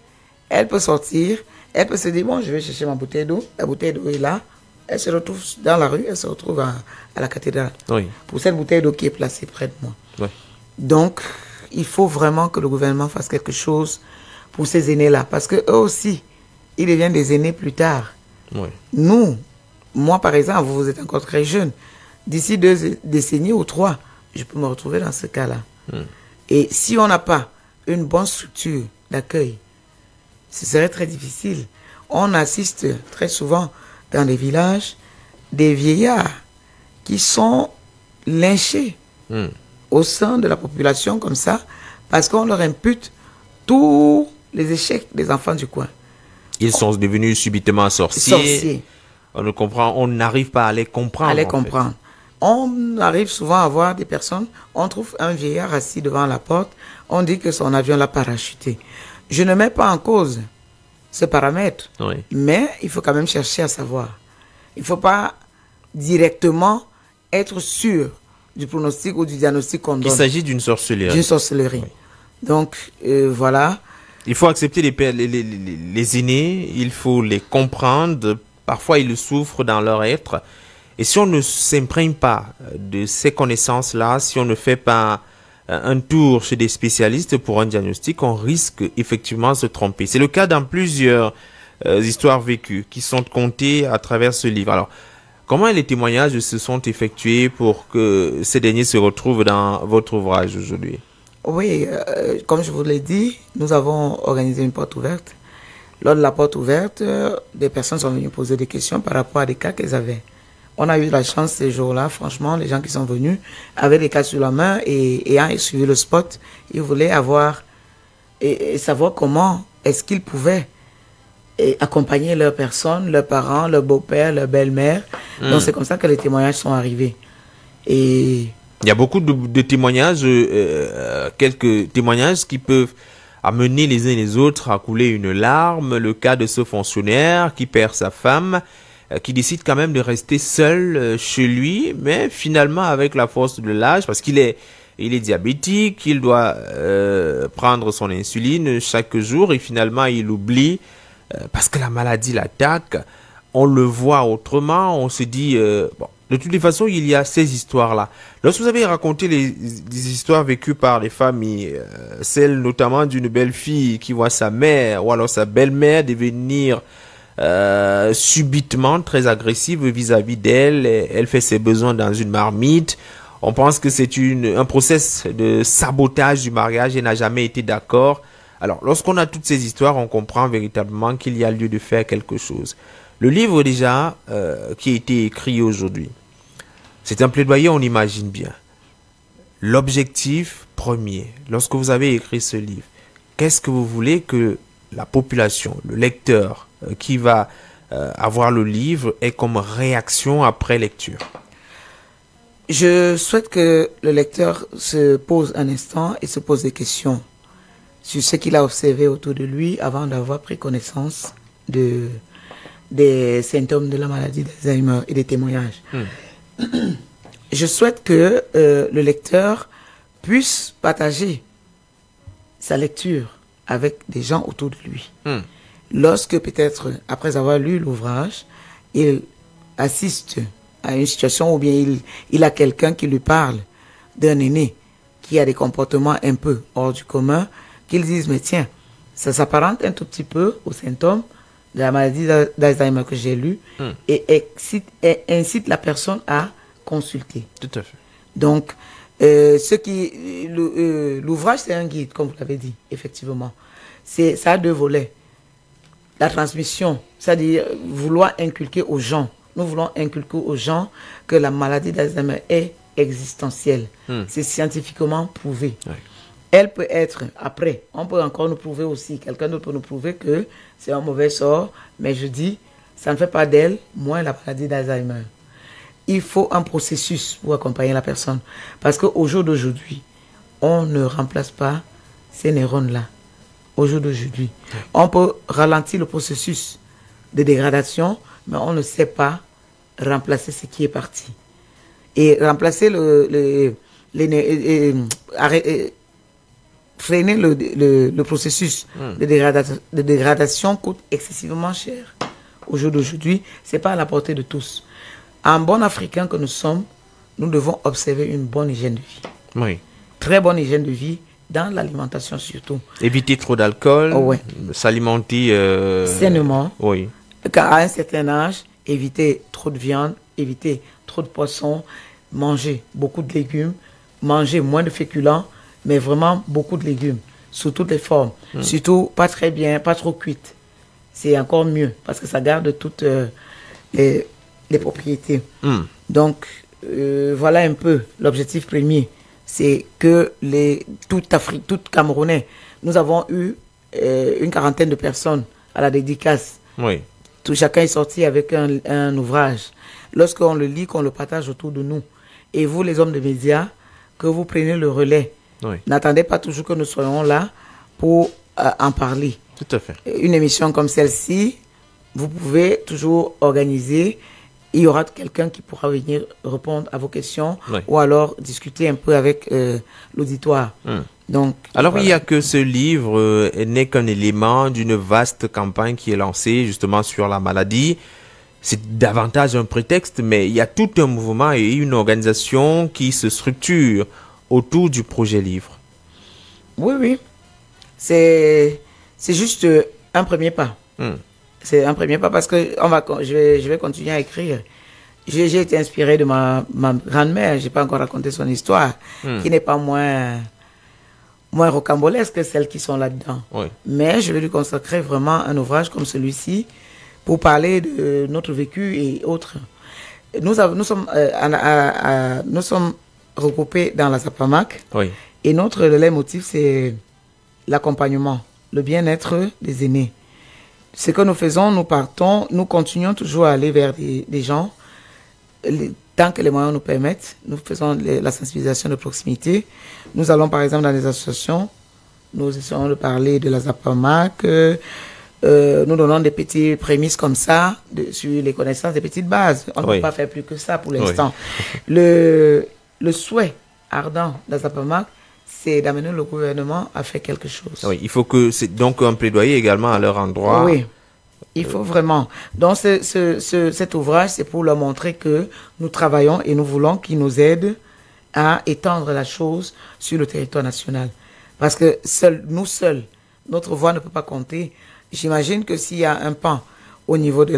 elle peut sortir, elle peut se dire, bon, je vais chercher ma bouteille d'eau. La bouteille d'eau est là. Elle se retrouve dans la rue, elle se retrouve à la cathédrale. Oui. Pour cette bouteille d'eau qui est placée près de moi. Oui. Donc, il faut vraiment que le gouvernement fasse quelque chose pour ces aînés-là. Parce que eux aussi, ils deviennent des aînés plus tard. Oui. Nous, moi par exemple, vous êtes encore très jeune. D'ici 2 décennies ou 3, je peux me retrouver dans ce cas-là. Et si on n'a pas une bonne structure d'accueil, ce serait très difficile. On assiste très souvent dans des villages des vieillards qui sont lynchés au sein de la population comme ça, parce qu'on leur impute tous les échecs des enfants du coin. Ils sont devenus subitement sorciers. On n'arrive pas à les comprendre. À les comprendre. On arrive souvent à voir des personnes, on trouve un vieillard assis devant la porte, on dit que son avion l'a parachuté. Je ne mets pas en cause ce paramètre, oui. Mais il faut quand même chercher à savoir. Il ne faut pas directement être sûr du pronostic ou du diagnostic qu'on donne. Il s'agit d'une sorcellerie. D'une sorcellerie. Oui. Donc, voilà. Il faut accepter les aînés, il faut les comprendre. Parfois, ils souffrent dans leur être. Et si on ne s'imprègne pas de ces connaissances-là, si on ne fait pas un tour chez des spécialistes pour un diagnostic, on risque effectivement de se tromper. C'est le cas dans plusieurs histoires vécues qui sont contées à travers ce livre. Alors, comment les témoignages se sont effectués pour que ces derniers se retrouvent dans votre ouvrage aujourd'hui? Oui, comme je vous l'ai dit, nous avons organisé une porte ouverte. Lors de la porte ouverte, des personnes sont venues poser des questions par rapport à des cas qu'elles avaient. On a eu la chance ces jours-là, franchement, les gens qui sont venus avaient des cas sur la main et ayant suivi le spot, ils voulaient avoir et savoir comment est-ce qu'ils pouvaient accompagner leurs personnes, leurs parents, leurs beaux-pères, leurs belles-mères. Donc c'est comme ça que les témoignages sont arrivés. Et il y a beaucoup de témoignages, quelques témoignages qui peuvent amener les uns et les autres à couler une larme. Le cas de ce fonctionnaire qui perd sa femme, qui décide quand même de rester seul chez lui, mais finalement avec la force de l'âge, parce qu'il est diabétique, il doit prendre son insuline chaque jour et finalement il oublie parce que la maladie l'attaque. On le voit autrement, on se dit bon, de toutes les façons il y a ces histoires-là. Lorsque vous avez raconté des histoires vécues par les familles, celle notamment d'une belle fille qui voit sa mère ou alors sa belle-mère devenir subitement très agressive vis-à-vis d'elle, elle fait ses besoins dans une marmite. On pense que c'est un process de sabotage du mariage et n'a jamais été d'accord. Alors, lorsqu'on a toutes ces histoires, on comprend véritablement qu'il y a lieu de faire quelque chose. Le livre déjà qui a été écrit aujourd'hui, c'est un plaidoyer, on imagine bien. L'objectif premier, lorsque vous avez écrit ce livre, qu'est-ce que vous voulez que la population, le lecteur qui va avoir le livre ait comme réaction après lecture? Je souhaite que le lecteur se pose un instant et se pose des questions sur ce qu'il a observé autour de lui avant d'avoir pris connaissance des symptômes de la maladie d'Alzheimer et des témoignages. Je souhaite que le lecteur puisse partager sa lecture avec des gens autour de lui. Lorsque peut-être, après avoir lu l'ouvrage, il assiste à une situation ou bien il a quelqu'un qui lui parle d'un aîné qui a des comportements un peu hors du commun, qu'il dise, mais tiens, ça s'apparente un tout petit peu aux symptômes de la maladie d'Alzheimer que j'ai lu et incite la personne à consulter. Tout à fait. Donc, l'ouvrage, c'est un guide, comme vous l'avez dit, effectivement. Ça a 2 volets. La transmission, c'est-à-dire vouloir inculquer aux gens. Nous voulons inculquer aux gens que la maladie d'Alzheimer est existentielle. C'est scientifiquement prouvé. Ouais. Elle peut être, après, on peut encore nous prouver aussi, quelqu'un d'autre peut nous prouver que c'est un mauvais sort, mais je dis, ça ne fait pas d'elle moins la maladie d'Alzheimer. Il faut un processus pour accompagner la personne. Parce qu'au jour d'aujourd'hui, on ne remplace pas ces neurones-là. au jour d'aujourd'hui. On peut ralentir le processus de dégradation, mais on ne sait pas remplacer ce qui est parti. Et remplacer freiner le processus de dégradation coûte excessivement cher. Au jour d'aujourd'hui, ce n'est pas à la portée de tous. En bon Africain que nous sommes, nous devons observer une bonne hygiène de vie. Oui. Très bonne hygiène de vie dans l'alimentation surtout. Éviter trop d'alcool, s'alimenter sainement. Oui. À un certain âge, éviter trop de viande, éviter trop de poissons, manger beaucoup de légumes, manger moins de féculents, mais vraiment beaucoup de légumes, sous toutes les formes. Surtout pas très bien, pas trop cuites. C'est encore mieux, parce que ça garde toutes les propriétés. Donc, voilà un peu l'objectif premier. C'est que tout Camerounais, nous avons eu une quarantaine de personnes à la dédicace. Oui. Chacun est sorti avec un ouvrage. Lorsqu'on le lit, qu'on le partage autour de nous. Et vous, les hommes de médias, que vous preniez le relais. Oui. N'attendez pas toujours que nous soyons là pour en parler. Tout à fait. Une émission comme celle-ci, vous pouvez toujours organiser. Il y aura quelqu'un qui pourra venir répondre à vos questions ou alors discuter un peu avec l'auditoire. Donc, alors, voilà. il n'y a que ce livre n'est qu'un élément d'une vaste campagne qui est lancée justement sur la maladie. C'est davantage un prétexte, mais il y a tout un mouvement et une organisation qui se structure autour du projet livre. Oui, oui. C'est juste un premier pas. C'est un premier pas parce que je vais continuer à écrire. J'ai été inspiré de ma grand-mère, je n'ai pas encore raconté son histoire, qui n'est pas moins rocambolesque que celles qui sont là-dedans. Oui. Mais je vais lui consacrer vraiment un ouvrage comme celui-ci pour parler de notre vécu et autres. Nous sommes regroupés dans la Zapamac et notre leitmotiv, c'est l'accompagnement, le bien-être des aînés. Ce que nous faisons, nous continuons toujours à aller vers des gens, tant que les moyens nous permettent. Nous faisons la sensibilisation de proximité. Nous allons par exemple dans des associations, nous essayons de parler de la Zapamac, nous donnons des petites prémices comme ça, sur les connaissances, des petites bases. On ne peut pas faire plus que ça pour l'instant. Le souhait ardent de la Zapamac, c'est d'amener le gouvernement à faire quelque chose. Oui, il faut que c'est donc un plaidoyer également à leur endroit. Oui, il faut vraiment. Donc cet ouvrage, c'est pour leur montrer que nous travaillons et nous voulons qu'ils nous aident à étendre la chose sur le territoire national. Parce que nous seuls, notre voix ne peut pas compter. J'imagine que s'il y a un pan au niveau du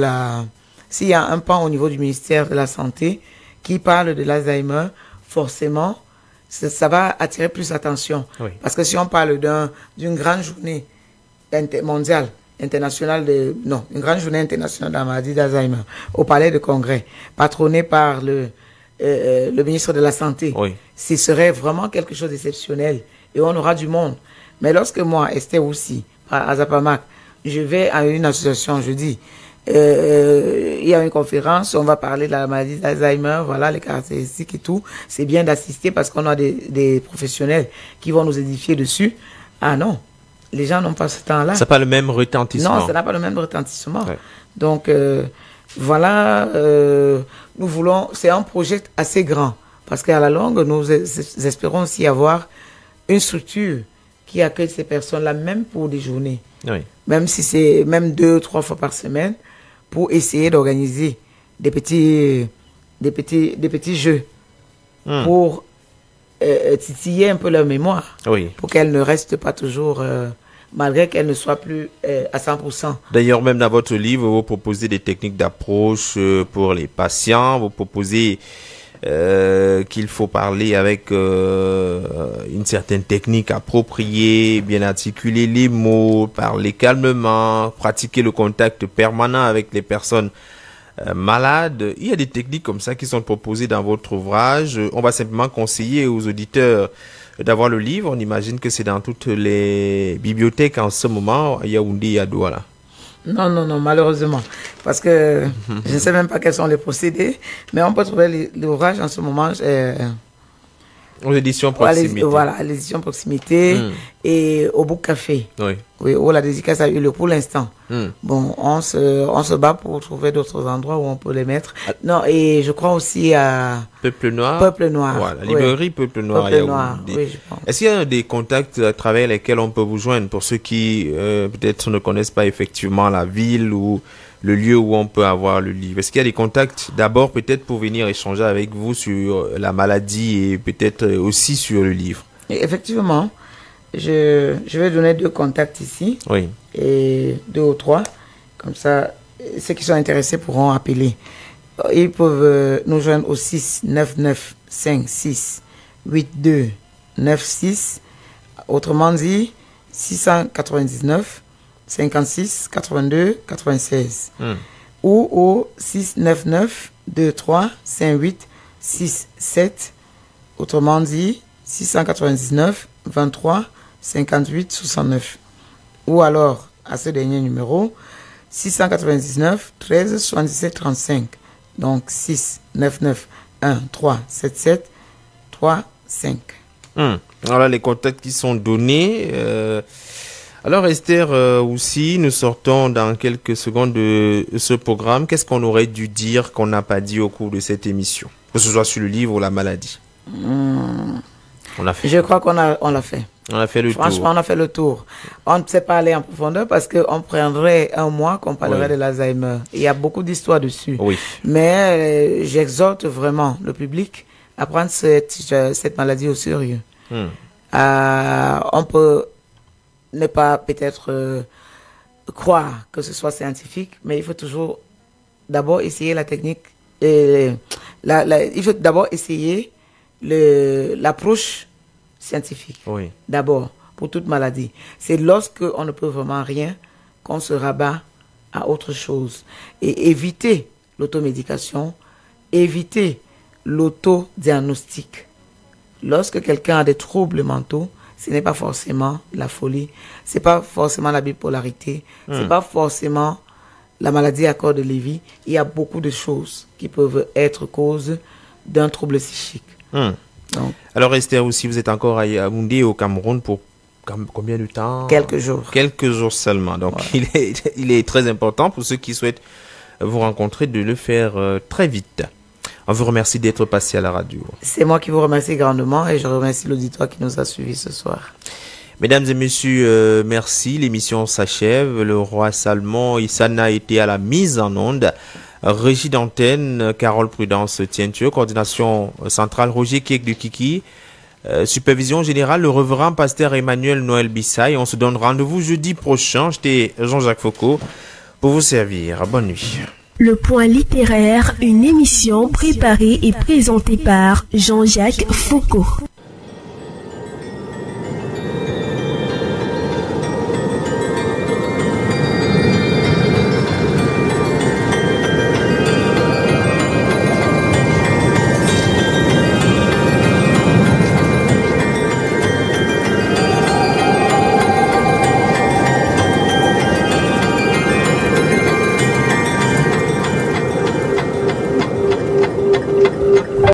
ministère de la Santé qui parle de l'Alzheimer, forcément, ça va attirer plus d'attention. Oui. Parce que si on parle d'une grande journée mondiale, internationale une grande journée internationale de la maladie d'Alzheimer au Palais de Congrès, patronnée par le ministre de la Santé, ce serait vraiment quelque chose d'exceptionnel et on aura du monde. Mais lorsque moi, Esther aussi, à Zapamac, je vais à une association, je dis, il y a une conférence, on va parler de la maladie d'Alzheimer, voilà les caractéristiques et tout. C'est bien d'assister parce qu'on a des professionnels qui vont nous édifier dessus. Ah non, les gens n'ont pas ce temps-là. Ça n'a pas le même retentissement. Non, ça n'a pas le même retentissement. Ouais. Donc, voilà, nous voulons, c'est un projet assez grand parce qu'à la longue, nous espérons aussi avoir une structure qui accueille ces personnes-là, même pour des journées. Oui. Même si c'est 2-3 fois par semaine, pour essayer d'organiser des petits jeux pour titiller un peu leur mémoire, pour qu'elle ne reste pas toujours, malgré qu'elle ne soit plus à 100%. D'ailleurs, même dans votre livre, vous proposez des techniques d'approche pour les patients, vous proposez qu'il faut parler avec une certaine technique appropriée, bien articuler les mots, parler calmement, pratiquer le contact permanent avec les personnes malades. Il y a des techniques comme ça qui sont proposées dans votre ouvrage. On va simplement conseiller aux auditeurs d'avoir le livre. On imagine que c'est dans toutes les bibliothèques en ce moment, à Yaoundé et à Douala. Non, malheureusement. Parce que je ne sais même pas quels sont les procédés, mais on peut trouver l'ouvrage en ce moment Aux éditions Proximité. Voilà, les éditions Proximité et au Book Café. Oui. Oui, où la dédicace a eu lieu pour l'instant. Bon, on se bat pour trouver d'autres endroits où on peut les mettre. Non, et je crois aussi à Peuple Noir. Peuple Noir. Voilà, librairie Peuple Noir. Peuple Noir, oui, je pense. Est-ce qu'il y a des contacts à travers lesquels on peut vous joindre pour ceux qui peut-être ne connaissent pas effectivement la ville ou le lieu où on peut avoir le livre? Est-ce qu'il y a des contacts d'abord peut-être pour venir échanger avec vous sur la maladie et peut-être aussi sur le livre? Et effectivement, je vais donner 2 contacts ici. Oui. Et 2 ou 3. Comme ça, ceux qui sont intéressés pourront appeler. Ils peuvent nous joindre au 6 99 56 82 96. Autrement dit, 699 56 82 96 ou au 699 23 58 67, autrement dit 699 23 58 69, ou alors à ce dernier numéro 699 13 77 35, donc 699 1 3 77 3 5. Voilà les contacts qui sont donnés. Alors Esther, aussi, nous sortons dans quelques secondes de ce programme. Qu'est-ce qu'on aurait dû dire qu'on n'a pas dit au cours de cette émission, que ce soit sur le livre ou la maladie? On l'a fait. Je crois qu'on l'a fait. On a fait le tour. Franchement, on a fait le tour. On ne sait pas aller en profondeur parce qu'on prendrait un mois qu'on parlerait de l'Alzheimer. Il y a beaucoup d'histoires dessus. Oui. Mais j'exhorte vraiment le public à prendre cette maladie au sérieux. On peut ne pas peut-être croire que ce soit scientifique, mais il faut toujours d'abord essayer la technique. Il faut d'abord essayer l'approche scientifique. Oui. D'abord, pour toute maladie. C'est lorsque on ne peut vraiment rien qu'on se rabat à autre chose. Et éviter l'automédication, éviter l'autodiagnostic. Lorsque quelqu'un a des troubles mentaux, ce n'est pas forcément la folie, c'est pas forcément la bipolarité, c'est pas forcément la maladie à corps de Lévy. Il y a beaucoup de choses qui peuvent être cause d'un trouble psychique. Donc, alors Esther, aussi, vous êtes encore à Yaoundé au Cameroun pour combien de temps? Quelques jours. Quelques jours seulement. Donc il est très important pour ceux qui souhaitent vous rencontrer de le faire très vite. On vous remercie d'être passé à la radio. C'est moi qui vous remercie grandement et je remercie l'auditoire qui nous a suivis ce soir. Mesdames et messieurs, merci. L'émission s'achève. Le roi Salmon Issana a été à la mise en onde. Régie d'antenne, Carole Prudence Tientieux. Coordination centrale, Roger Kiek-Kiki. Supervision générale, le reverend pasteur Emmanuel Noël Bissaï. On se donne rendez-vous jeudi prochain. J'étais Jean-Jacques Foucault pour vous servir. Bonne nuit. Le Point littéraire, une émission préparée et présentée par Jean-Jacques Foucault.